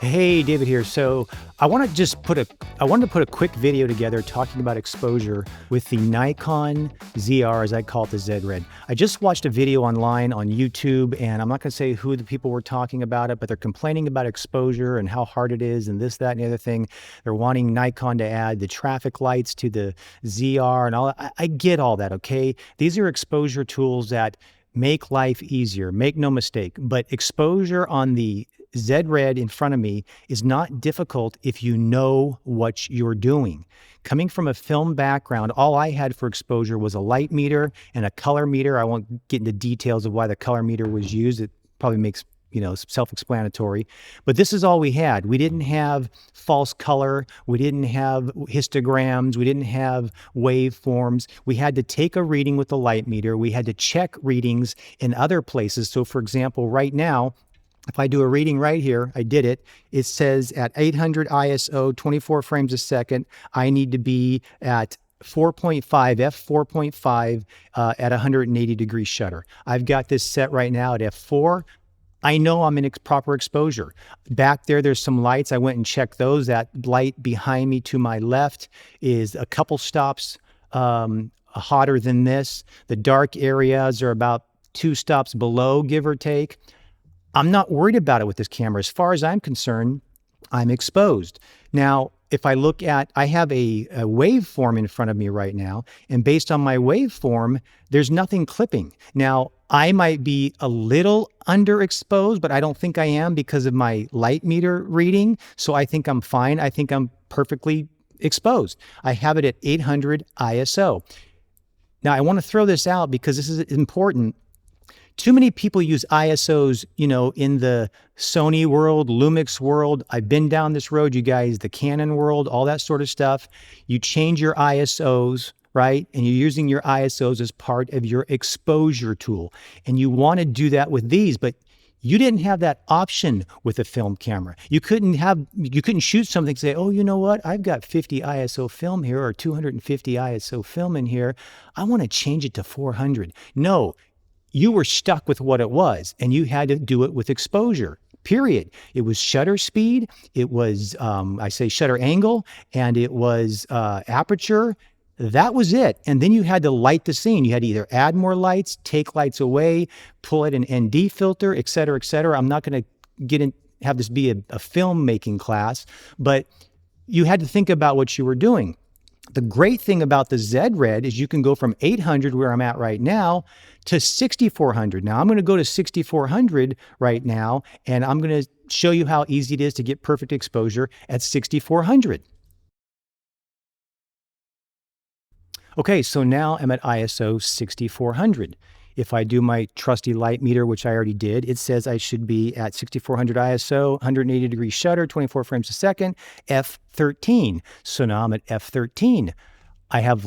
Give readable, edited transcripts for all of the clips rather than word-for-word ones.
Hey, David here. So I want to just I wanted to put a quick video together talking about exposure with the Nikon ZR, as I call it, the Z-Red. I just watched a video online on YouTube, and I'm not going to say who the people were talking about it, but they're complaining about exposure and how hard it is and this, that, and the other thing. They're wanting Nikon to add the traffic lights to the ZR and all that. I get all that, okay? These are exposure tools that make life easier, make no mistake, but exposure on the Z-Red in front of me is not difficult if you know what you're doing. Coming from a film background, all I had for exposure was a light meter and a color meter. I won't get into details of why the color meter was used. It probably makes, self-explanatory. But this is all we had. We didn't have false color. We didn't have histograms. We didn't have waveforms. We had to take a reading with the light meter. We had to check readings in other places. So for example, right now, if I do a reading right here, I did it, it says at 800 ISO, 24 frames a second, I need to be at 4.5, f4.5 at 180 degree shutter. I've got this set right now at f4. I know I'm in proper exposure. Back there, there's some lights. I went and checked those. That light behind me to my left is a couple stops hotter than this. The dark areas are about 2 stops below, give or take. I'm not worried about it with this camera. As far as I'm concerned, I'm exposed. Now, if I look at, I have a waveform in front of me right now, and based on my waveform, there's nothing clipping. Now, I might be a little underexposed, but I don't think I am because of my light meter reading. So I think I'm fine. I think I'm perfectly exposed. I have it at 800 ISO. Now, I want to throw this out because this is important. Too many people use ISOs, in the Sony world, Lumix world. I've been down this road, you guys, the Canon world, all that sort of stuff. You change your ISOs, right? And you're using your ISOs as part of your exposure tool. And you want to do that with these, but you didn't have that option with a film camera. You couldn't shoot something and say, oh, you know what? I've got 50 ISO film here or 250 ISO film in here. I want to change it to 400. No. You were stuck with what it was, and you had to do it with exposure, period. It was shutter speed, it was, shutter angle, and it was aperture. That was it. And then you had to light the scene. You had to either add more lights, take lights away, pull it an ND filter, et cetera, et cetera. I'm not going to have this be a filmmaking class, but you had to think about what you were doing. The great thing about the Z-Red is you can go from 800, where I'm at right now, to 6400. Now I'm going to go to 6400 right now, and I'm going to show you how easy it is to get perfect exposure at 6400. Okay, so now I'm at ISO 6400. If I do my trusty light meter, which I already did, it says I should be at 6400 ISO, 180 degree shutter, 24 frames a second, f13. So now I'm at f13. I have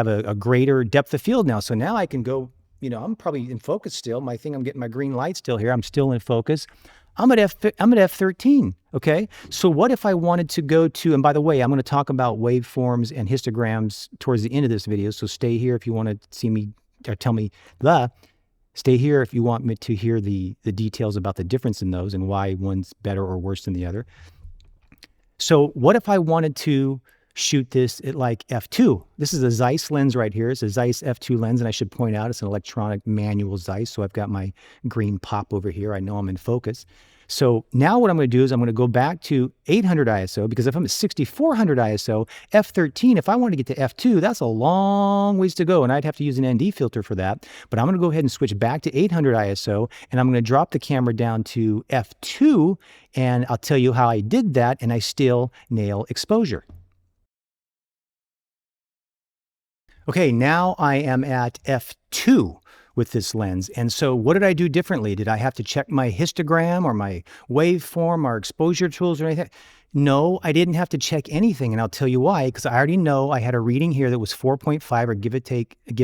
a greater depth of field now. So now I can go, I'm probably in focus still. I'm getting my green light still here. I'm still in focus. I'm at f13, okay? So what if I wanted to go to, and by the way, I'm going to talk about waveforms and histograms towards the end of this video, so stay here if you want to see me or tell me stay here if you want me to hear the details about the difference in those and why one's better or worse than the other. So what if I wanted to shoot this at like f2? This is a Zeiss lens right here. It's a Zeiss f2 lens, and I should point out it's an electronic manual Zeiss, so I've got my green pop over here. I know I'm in focus. So now what I'm going to do is I'm going to go back to 800 ISO, because if I'm at 6400 ISO, f13, if I want to get to f2, that's a long ways to go, and I'd have to use an ND filter for that. But I'm going to go ahead and switch back to 800 ISO, and I'm going to drop the camera down to f2, and I'll tell you how I did that, and I still nail exposure. Okay, now I am at f2 with this lens. And so what did I do differently? Did I have to check my histogram or my waveform or exposure tools or anything? No, I didn't have to check anything, and I'll tell you why. Because I already know I had a reading here that was 4.5, or give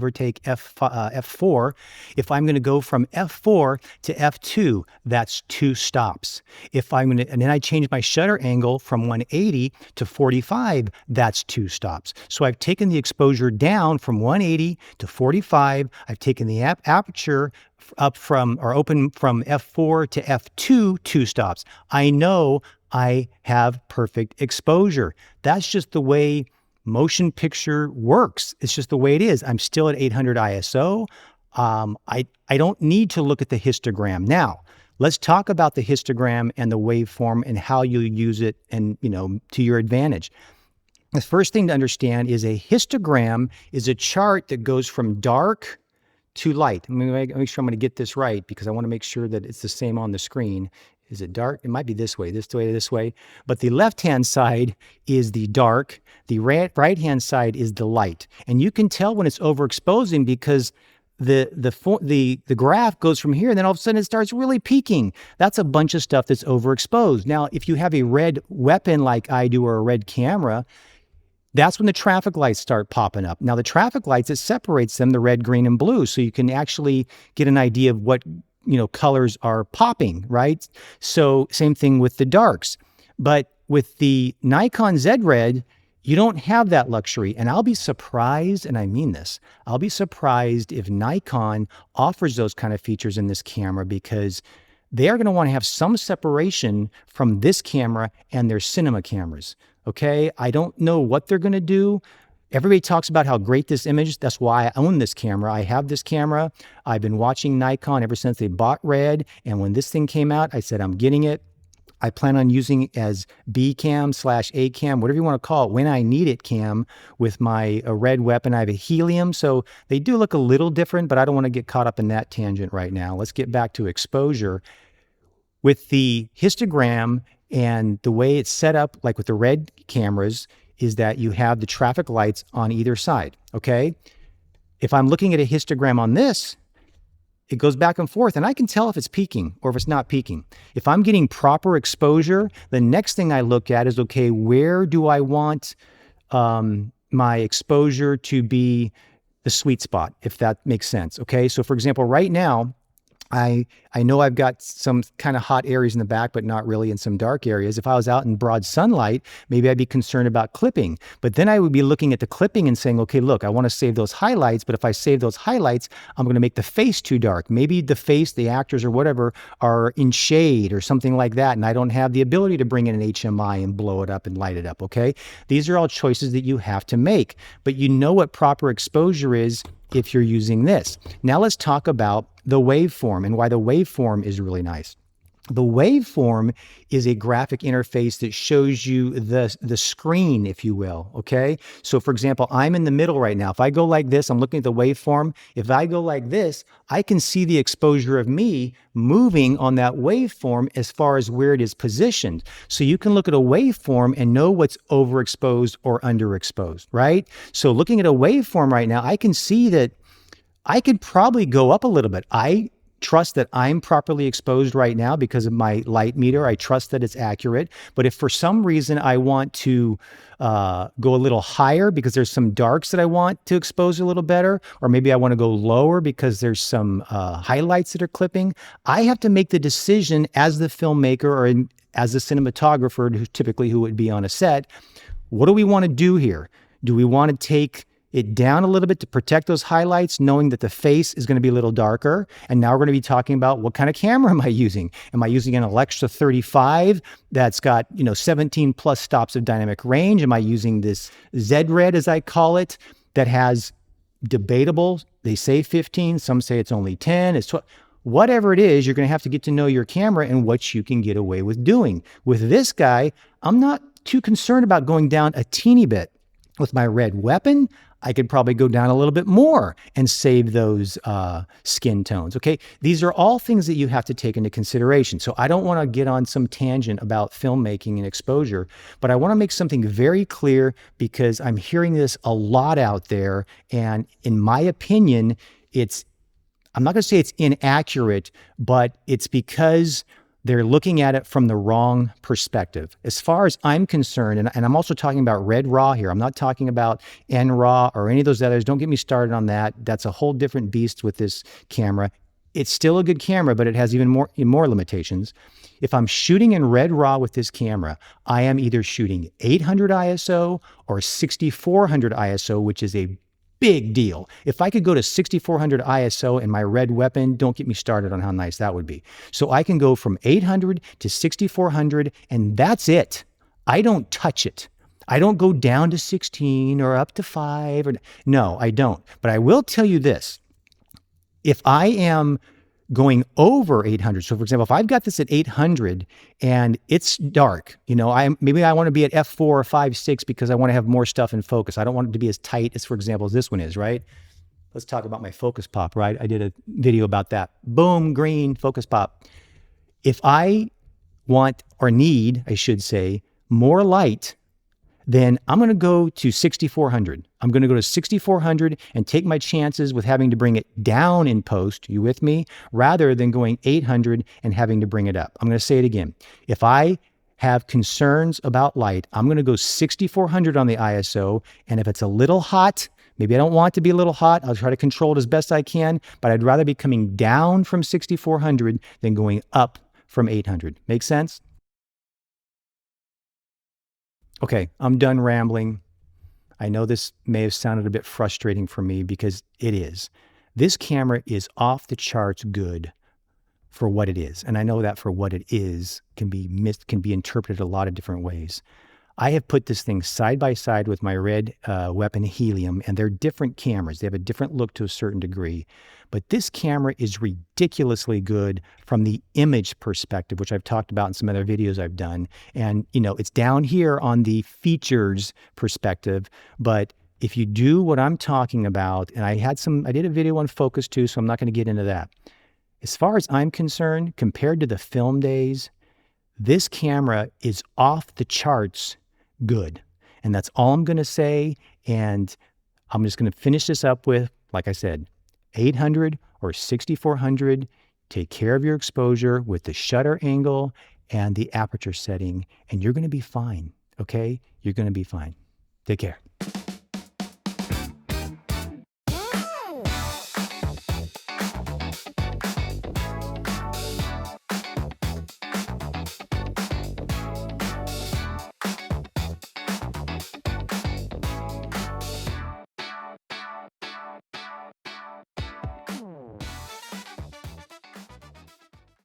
or take f4. If I'm going to go from f4 to f2, that's 2 stops. And then I changed my shutter angle from 180 to 45. That's 2 stops. So I've taken the exposure down from 180 to 45. I've taken the aperture open from f4 to f2, 2 stops. I know I have perfect exposure. That's just the way motion picture works. It's just the way it is. I'm still at 800 ISO. I don't need to look at the histogram. Now, let's talk about the histogram and the waveform and how you use it and, to your advantage. The first thing to understand is a histogram is a chart that goes from dark to light. I'm going to make sure I'm going to get this right because I want to make sure that it's the same on the screen. Is it dark? It might be this way, this way, this way. But the left-hand side is the dark. The right-hand side is the light. And you can tell when it's overexposing because the graph goes from here and then all of a sudden it starts really peaking. That's a bunch of stuff that's overexposed. Now, if you have a red weapon like I do or a red camera, that's when the traffic lights start popping up. Now, the traffic lights, it separates them, the red, green, and blue. So you can actually get an idea of what colors are popping, right? So same thing with the darks. But with the Nikon ZR, you don't have that luxury. And I'll be surprised, and I mean this, I'll be surprised if Nikon offers those kind of features in this camera because they are going to want to have some separation from this camera and their cinema cameras. Okay, I don't know what they're going to do. Everybody talks about how great this image. That's why I own this camera. I have this camera. I've been watching Nikon ever since they bought Red. And when this thing came out, I said, I'm getting it. I plan on using it as B cam / A cam, whatever you want to call it, when I need it cam with my Red weapon. I have a helium. So they do look a little different, but I don't want to get caught up in that tangent right now. Let's get back to exposure. With the histogram and the way it's set up, like with the Red cameras, is that you have the traffic lights on either side, okay? If I'm looking at a histogram on this, it goes back and forth, and I can tell if it's peaking or if it's not peaking. If I'm getting proper exposure, the next thing I look at is, okay, where do I want my exposure to be the sweet spot, if that makes sense, okay? So for example, right now, I know I've got some kind of hot areas in the back, but not really in some dark areas. If I was out in broad sunlight, maybe I'd be concerned about clipping. But then I would be looking at the clipping and saying, okay, look, I want to save those highlights, but if I save those highlights, I'm going to make the face too dark. Maybe the face, the actors or whatever are in shade or something like that, and I don't have the ability to bring in an HMI and blow it up and light it up, okay? These are all choices that you have to make, but you know what proper exposure is if you're using this. Now let's talk about the waveform and why the waveform is really nice. The waveform is a graphic interface that shows you the screen, if you will, okay? So for example, I'm in the middle right now. If I go like this, I'm looking at the waveform. If I go like this, I can see the exposure of me moving on that waveform as far as where it is positioned. So you can look at a waveform and know what's overexposed or underexposed, right? So looking at a waveform right now, I can see that I could probably go up a little bit. I trust that I'm properly exposed right now because of my light meter. I trust that it's accurate. But if for some reason I want to go a little higher because there's some darks that I want to expose a little better, or maybe I want to go lower because there's some highlights that are clipping, I have to make the decision as the filmmaker or as the cinematographer, typically who would be on a set. What do we want to do here? Do we want to take it down a little bit to protect those highlights, knowing that the face is going to be a little darker? And now we're going to be talking about what kind of camera am I using? Am I using an Alexa 35 that's got, 17 plus stops of dynamic range? Am I using this ZR, as I call it, that has debatable, they say 15, some say it's only 10, it's 12. Whatever it is, you're going to have to get to know your camera and what you can get away with doing. With this guy, I'm not too concerned about going down a teeny bit. With my Red weapon, I could probably go down a little bit more and save those skin tones, okay? These are all things that you have to take into consideration. So I don't want to get on some tangent about filmmaking and exposure, but I want to make something very clear because I'm hearing this a lot out there. And in my opinion, I'm not going to say it's inaccurate, but it's because they're looking at it from the wrong perspective. As far as I'm concerned, and I'm also talking about Red RAW here. I'm not talking about NRAW or any of those others. Don't get me started on that. That's a whole different beast with this camera. It's still a good camera, but it has even more limitations. If I'm shooting in Red RAW with this camera, I am either shooting 800 ISO or 6400 ISO, which is a big deal. If I could go to 6400 ISO in my red weapon, don't get me started on how nice that would be. So I can go from 800 to 6400 and that's it. I don't touch it. I don't go down to 16 or up to 5. No, I don't. But I will tell you this. If I am going over 800, so for example, if I've got this at 800 and it's dark, maybe I want to be at f4 or 5, 6 because I want to have more stuff in focus. I don't want it to be as tight as, for example, as this one is, right? Let's talk about my focus pop, right? I did a video about that. Boom, green, focus pop. If I want, or need, I should say, more light, then I'm going to go to 6400. I'm going to go to 6400 and take my chances with having to bring it down in post, you with me, rather than going 800 and having to bring it up. I'm going to say it again. If I have concerns about light, I'm going to go 6400 on the ISO, and if it's a little hot, maybe I don't want it to be a little hot, I'll try to control it as best I can, but I'd rather be coming down from 6400 than going up from 800. Make sense? Okay, I'm done rambling. I know this may have sounded a bit frustrating for me because it is. This camera is off the charts good for what it is. And I know that for what it is can be interpreted a lot of different ways. I have put this thing side by side with my red weapon Helium, and they're different cameras. They have a different look to a certain degree. But this camera is ridiculously good from the image perspective, which I've talked about in some other videos I've done. And, it's down here on the features perspective. But if you do what I'm talking about, and I did a video on focus too, so I'm not going to get into that. As far as I'm concerned, compared to the film days, this camera is off the charts good. And that's all I'm going to say. And I'm just going to finish this up with, like I said, 800 or 6400. Take care of your exposure with the shutter angle and the aperture setting, and you're going to be fine. Okay? You're going to be fine. Take care.